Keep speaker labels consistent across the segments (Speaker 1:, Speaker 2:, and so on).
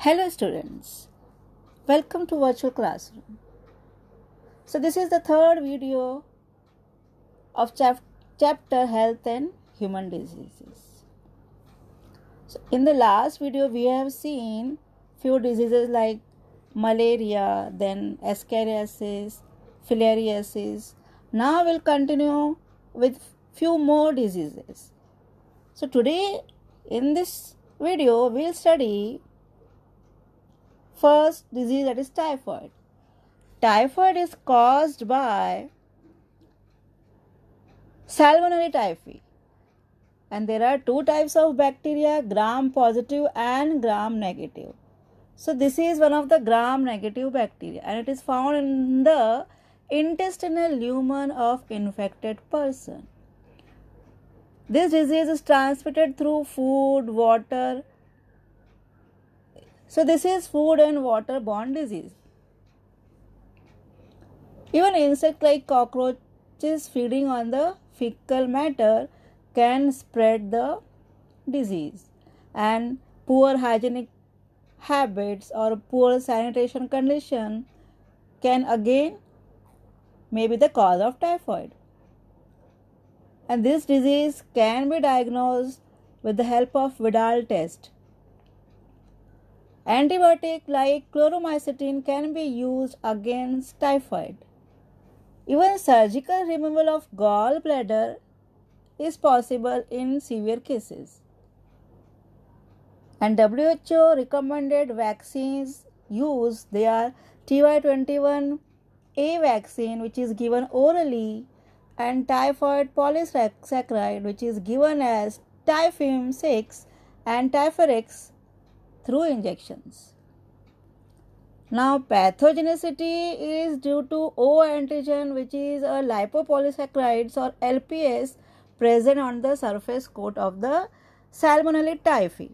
Speaker 1: Hello students, welcome to virtual classroom. So this is the third video of chapter health and human diseases. So in the last video we have seen few diseases like malaria, then ascariasis, filariasis. Now we'll continue with few more diseases. So today in this video we'll study first disease, that is typhoid. Typhoid is caused by Salmonella typhi, and there are two types of bacteria, gram positive and gram negative. So this is one of the gram negative bacteria and it is found in the intestinal lumen of infected person. This disease is transmitted through food, water. So this is food and water borne disease. Even insects like cockroaches feeding on the fecal matter can spread the disease, and poor hygienic habits or poor sanitation condition can again may be the cause of typhoid. And this disease can be diagnosed with the help of Vidal test. Antibiotic like chloromycetin can be used against typhoid. Even surgical removal of gallbladder is possible in severe cases. And WHO recommended vaccines use, they are TY21A vaccine, which is given orally, and typhoid polysaccharide, which is given as Typhim 6 and Typhorix through injections. Now pathogenicity is due to O antigen, which is a lipopolysaccharides or LPS present on the surface coat of the Salmonella typhi.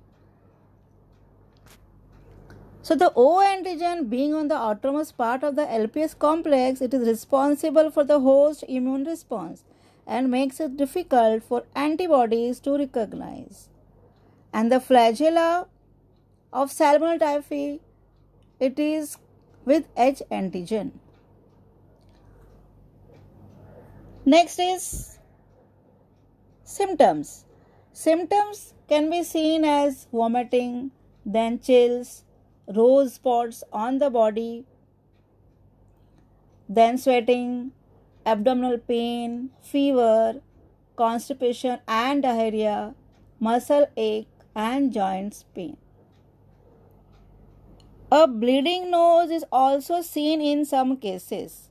Speaker 1: So the O antigen being on the outermost part of the LPS complex, it is responsible for the host immune response and makes it difficult for antibodies to recognize. And the flagella of Salmonella typhi, it is with H antigen. Next is symptoms. Symptoms can be seen as vomiting, then chills, rose spots on the body, then sweating, abdominal pain, fever, constipation and diarrhea, muscle ache and joints pain. A bleeding nose is also seen in some cases,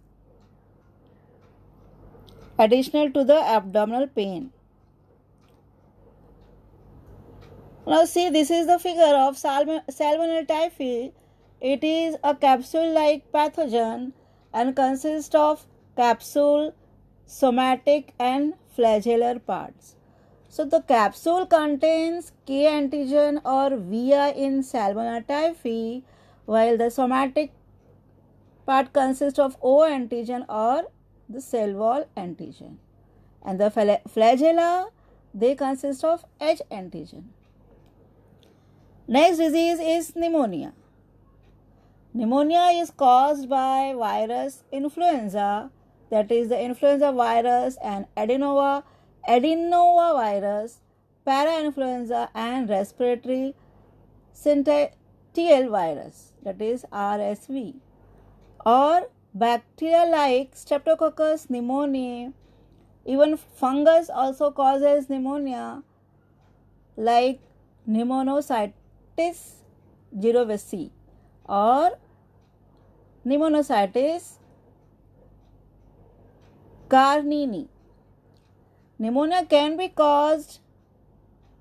Speaker 1: additional to the abdominal pain. Now see, this is the figure of Salmonella typhi. It is a capsule-like pathogen and consists of capsule, somatic and flagellar parts. So the capsule contains K antigen or VI in Salmonella typhi, while the somatic part consists of O antigen or the cell wall antigen, and the flagella, they consist of H antigen. Next disease is pneumonia. Pneumonia is caused by virus influenza, that is the influenza virus and adenovirus, parainfluenza and respiratory syncytial virus, that is RSV, or bacteria like Streptococcus pneumoniae. Even fungus also causes pneumonia like Pneumocystis jirovecii or Pneumocystis carinii. Pneumonia can be caused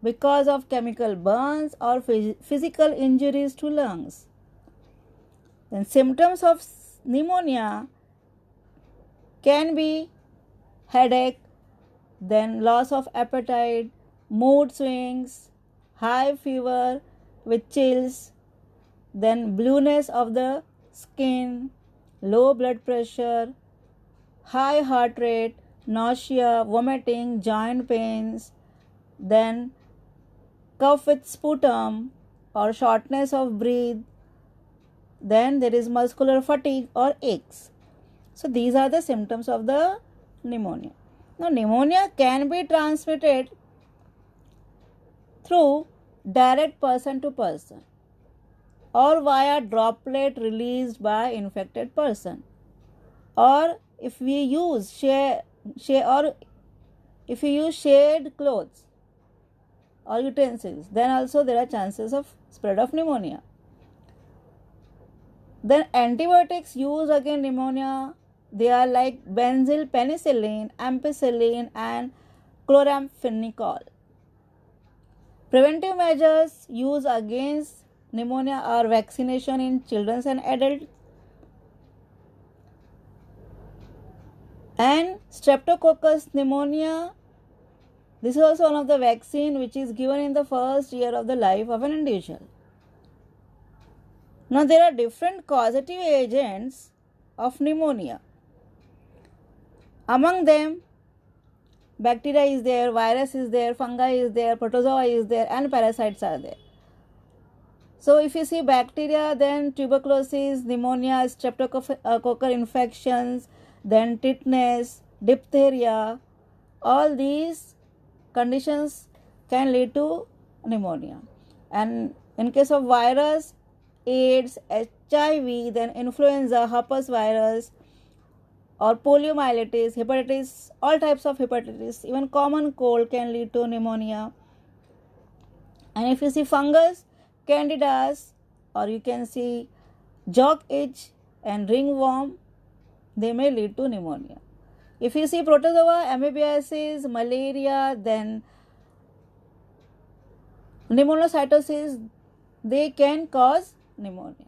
Speaker 1: because of chemical burns or physical injuries to lungs. Then symptoms of pneumonia can be headache, then loss of appetite, mood swings, high fever with chills, then blueness of the skin, low blood pressure, high heart rate, nausea, vomiting, joint pains, then cough with sputum, or shortness of breath. Then there is muscular fatigue or aches. So these are the symptoms of the pneumonia. Now pneumonia can be transmitted through direct person to person or via droplet released by infected person, or if we use shared clothes or utensils, then also there are chances of spread of pneumonia. Then antibiotics used against pneumonia, they are like benzyl penicillin, ampicillin and chloramphenicol. Preventive measures used against pneumonia are vaccination in children and adults, and streptococcus pneumonia. This is also one of the vaccine which is given in the first year of the life of an individual. Now there are different causative agents of pneumonia. Among them, bacteria is there, virus is there, fungi is there, protozoa is there, and parasites are there. So if you see bacteria, then tuberculosis, pneumonia, streptococcal infections, then tetanus, diphtheria, all these conditions can lead to pneumonia. And in case of virus, AIDS, HIV, then influenza, herpes virus, or poliomyelitis, hepatitis, all types of hepatitis, even common cold can lead to pneumonia. And if you see fungus, candidas, or you can see jock itch and ringworm, they may lead to pneumonia. If you see protozoa, amoebiasis, malaria, then pneumocytosis, they can cause pneumonia.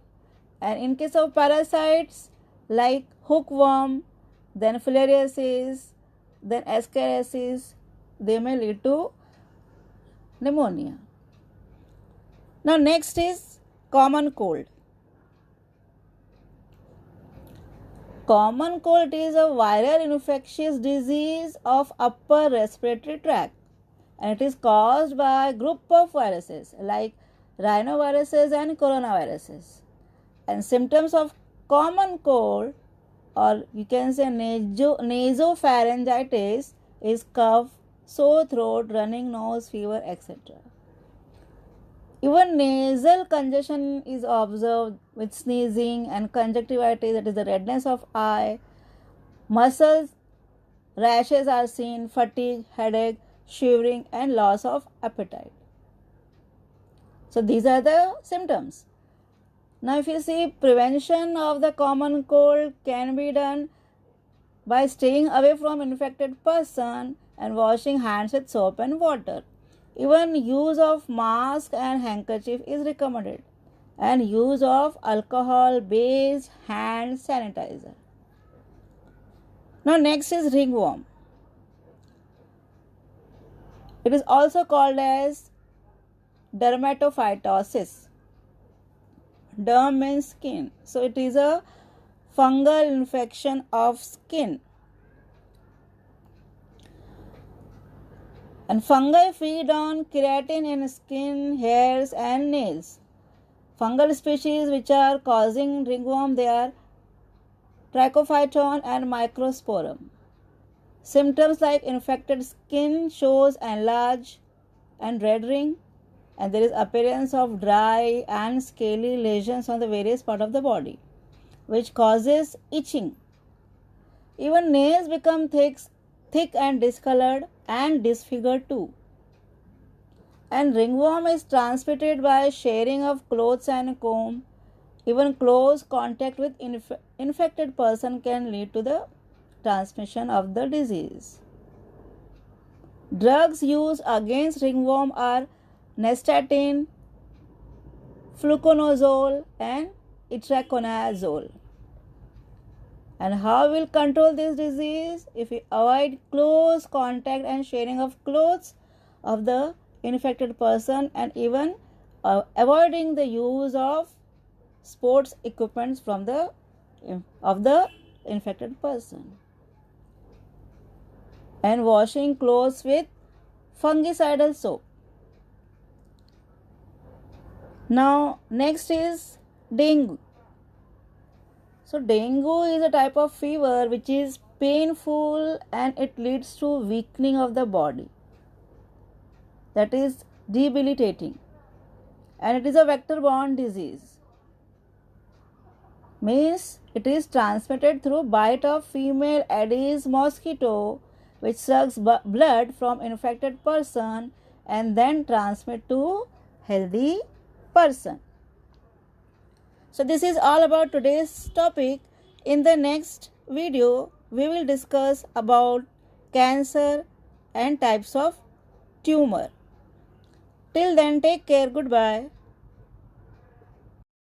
Speaker 1: And in case of parasites like hookworm, then filariasis, then ascariasis, they may lead to pneumonia. Now next is common cold. Common cold is a viral infectious disease of upper respiratory tract, and it is caused by a group of viruses like rhinoviruses and coronaviruses. And symptoms of common cold, or you can say nasopharyngitis, is cough, sore throat, running nose, fever, etc. Even nasal congestion is observed with sneezing and conjunctivitis, that is the redness of eye. Muscles rashes are seen, fatigue, headache, shivering and loss of appetite. So these are the symptoms. Now if you see, prevention of the common cold can be done by staying away from infected person and washing hands with soap and water. Even use of mask and handkerchief is recommended, and use of alcohol based hand sanitizer. Now next is ringworm. It is also called as dermatophytosis. Derm means skin. So it is a fungal infection of skin. And fungi feed on keratin in skin, hairs and nails. Fungal species which are causing ringworm, they are Trichophyton and Microsporum. Symptoms like infected skin shows enlarged and red ring, and there is appearance of dry and scaly lesions on the various part of the body, which causes itching. Even nails become thick and discolored and disfigured too. And ringworm is transmitted by sharing of clothes and comb. Even close contact with infected person can lead to the transmission of the disease. Drugs used against ringworm are nystatin, fluconazole and itraconazole. And how will control this disease? If we avoid close contact and sharing of clothes of the infected person, and even avoiding the use of sports equipments of the infected person, and washing clothes with fungicidal soap. Now next is dengue. So dengue is a type of fever which is painful and it leads to weakening of the body, that is debilitating, and it is a vector borne disease, means it is transmitted through bite of female Aedes mosquito which sucks blood from infected person and then transmit to healthy person. So this is all about today's topic. In the next video we will discuss about cancer and types of tumor. Till then, take care. Goodbye.